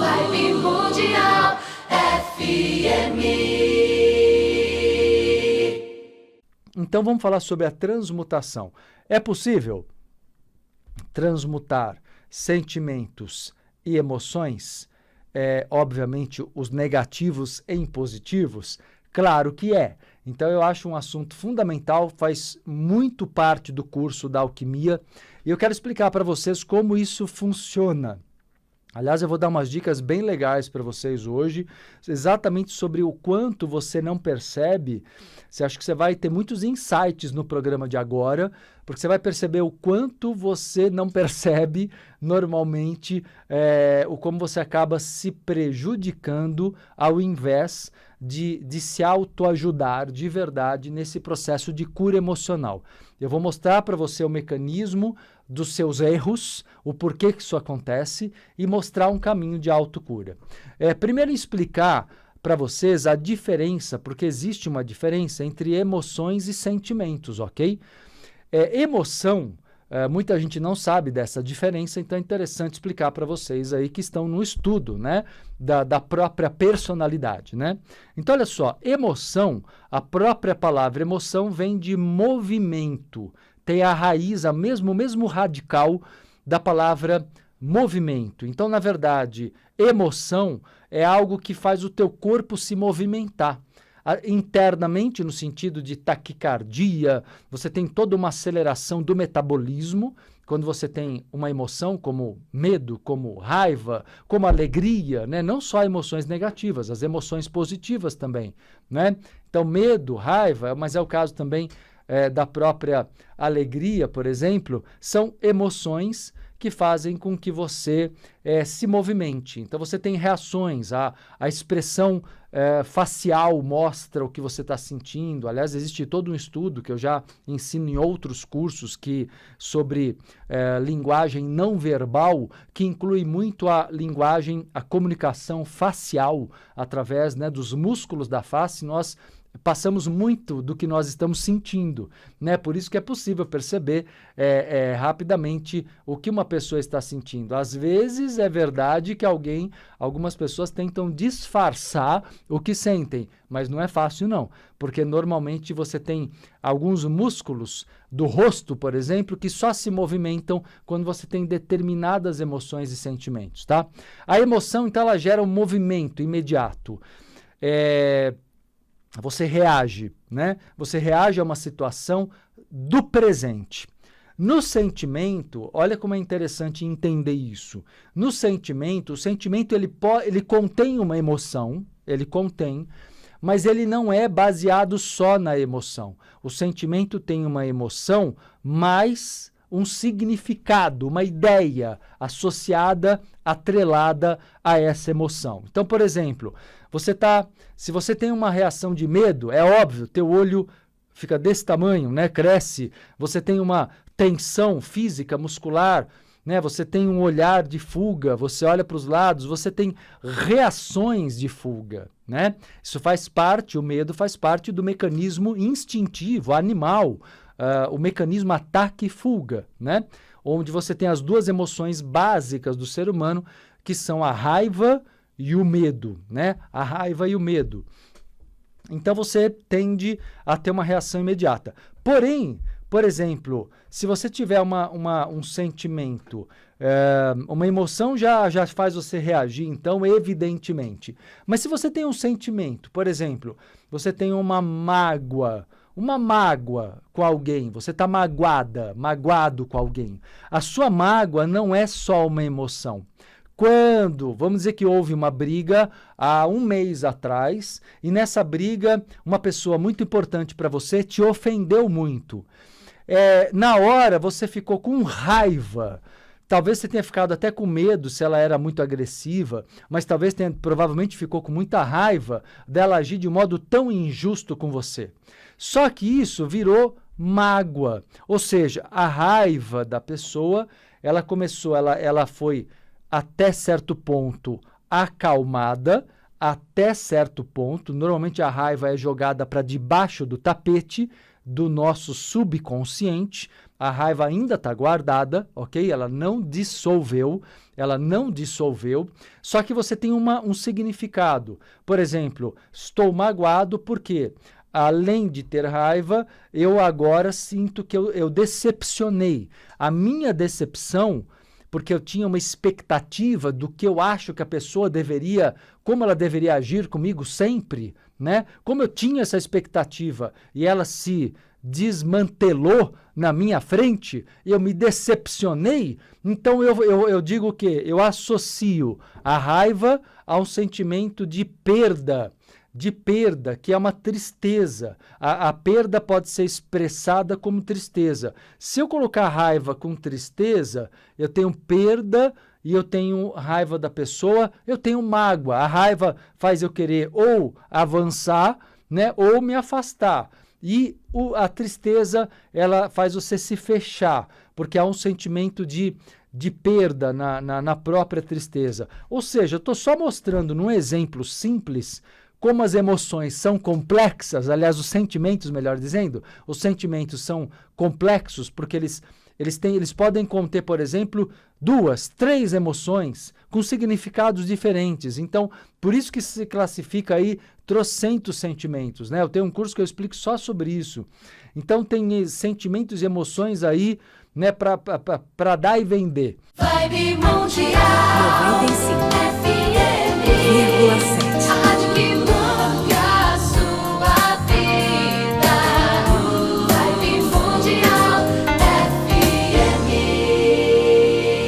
Vibe Mundial FM. Então vamos falar sobre a transmutação. É possível transmutar sentimentos e emoções, obviamente os negativos em positivos? Claro que é. Então eu acho um assunto fundamental, faz muito parte do curso da alquimia e eu quero explicar para vocês como isso funciona. Aliás, eu vou dar umas dicas bem legais para vocês hoje, exatamente sobre o quanto você não percebe. Você acha que você vai ter muitos insights no programa de agora, porque você vai perceber o quanto você não percebe normalmente, o como você acaba se prejudicando ao invés de se autoajudar de verdade nesse processo de cura emocional. Eu vou mostrar para você o mecanismo dos seus erros, o porquê que isso acontece e mostrar um caminho de autocura. Primeiro explicar para vocês a diferença, porque existe uma diferença entre emoções e sentimentos, ok? Emoção, muita gente não sabe dessa diferença, então é interessante explicar para vocês aí que estão no estudo, né, da própria personalidade, né? Então, olha só, emoção, a própria palavra emoção vem de movimento, tem a raiz, o mesmo radical da palavra movimento. Então, na verdade, emoção é algo que faz o teu corpo se movimentar. Internamente, no sentido de taquicardia, você tem toda uma aceleração do metabolismo, quando você tem uma emoção como medo, como raiva, como alegria, né? Não só emoções negativas, as emoções positivas também, né? Então, medo, raiva, mas é o caso também da própria alegria, por exemplo, são emoções que fazem com que você se movimente. Então, você tem reações, a expressão facial mostra o que você está sentindo. Aliás, existe todo um estudo que eu já ensino em outros cursos sobre linguagem não verbal, que inclui muito a linguagem, a comunicação facial, através, né, dos músculos da face. Nós passamos muito do que nós estamos sentindo, né? Por isso que é possível perceber rapidamente o que uma pessoa está sentindo. Às vezes é verdade que algumas pessoas tentam disfarçar o que sentem, mas não é fácil não, porque normalmente você tem alguns músculos do rosto, por exemplo, que só se movimentam quando você tem determinadas emoções e sentimentos, tá? A emoção, então, ela gera um movimento imediato. Você reage, né? Você reage a uma situação do presente. No sentimento, olha como é interessante entender isso. No sentimento, o sentimento ele contém uma emoção, mas ele não é baseado só na emoção. O sentimento tem uma emoção, mais um significado, uma ideia associada, atrelada a essa emoção. Então, por exemplo, se você tem uma reação de medo, é óbvio, teu olho fica desse tamanho, né? Cresce, você tem uma tensão física, muscular, né? Você tem um olhar de fuga, você olha para os lados, você tem reações de fuga, né? Isso faz parte, o medo faz parte do mecanismo instintivo, animal, o mecanismo ataque e fuga, né? Onde você tem as duas emoções básicas do ser humano, que são a raiva e o medo, né? A raiva e o medo. Então você tende a ter uma reação imediata. Porém, por exemplo, se você tiver um sentimento, uma emoção já faz você reagir, então, evidentemente. Mas se você tem um sentimento, por exemplo, você tem uma mágoa com alguém, você está magoado com alguém. A sua mágoa não é só uma emoção. Vamos dizer que houve uma briga há um mês atrás, e nessa briga uma pessoa muito importante para você te ofendeu muito. Na hora você ficou com raiva. Talvez você tenha ficado até com medo se ela era muito agressiva, mas provavelmente ficou com muita raiva dela agir de um modo tão injusto com você. Só que isso virou mágoa, ou seja, a raiva da pessoa, ela foi até certo ponto acalmada, até certo ponto. Normalmente a raiva é jogada para debaixo do tapete do nosso subconsciente, a raiva ainda está guardada, ok? Ela não dissolveu, só que você tem um significado. Por exemplo, estou magoado porque, além de ter raiva, eu agora sinto que eu decepcionei. A minha decepção, porque eu tinha uma expectativa do que eu acho que a pessoa deveria, como ela deveria agir comigo sempre, né? Como eu tinha essa expectativa e ela se desmantelou na minha frente, eu me decepcionei, então eu digo o quê? Eu associo a raiva a um sentimento de perda, que é uma tristeza. A perda pode ser expressada como tristeza. Se eu colocar raiva com tristeza, eu tenho perda e eu tenho raiva da pessoa, eu tenho mágoa. A raiva faz eu querer ou avançar, né, ou me afastar. E a tristeza, ela faz você se fechar, porque há um sentimento de perda na própria tristeza. Ou seja, eu estou só mostrando num exemplo simples como as emoções são complexas, aliás, os sentimentos, melhor dizendo, os sentimentos são complexos porque eles podem conter, por exemplo, 2, 3 emoções com significados diferentes. Então, por isso que se classifica aí trocentos sentimentos, né? Eu tenho um curso que eu explico só sobre isso. Então, tem sentimentos e emoções aí, né, para dar e vender. Vibe Mundial 95.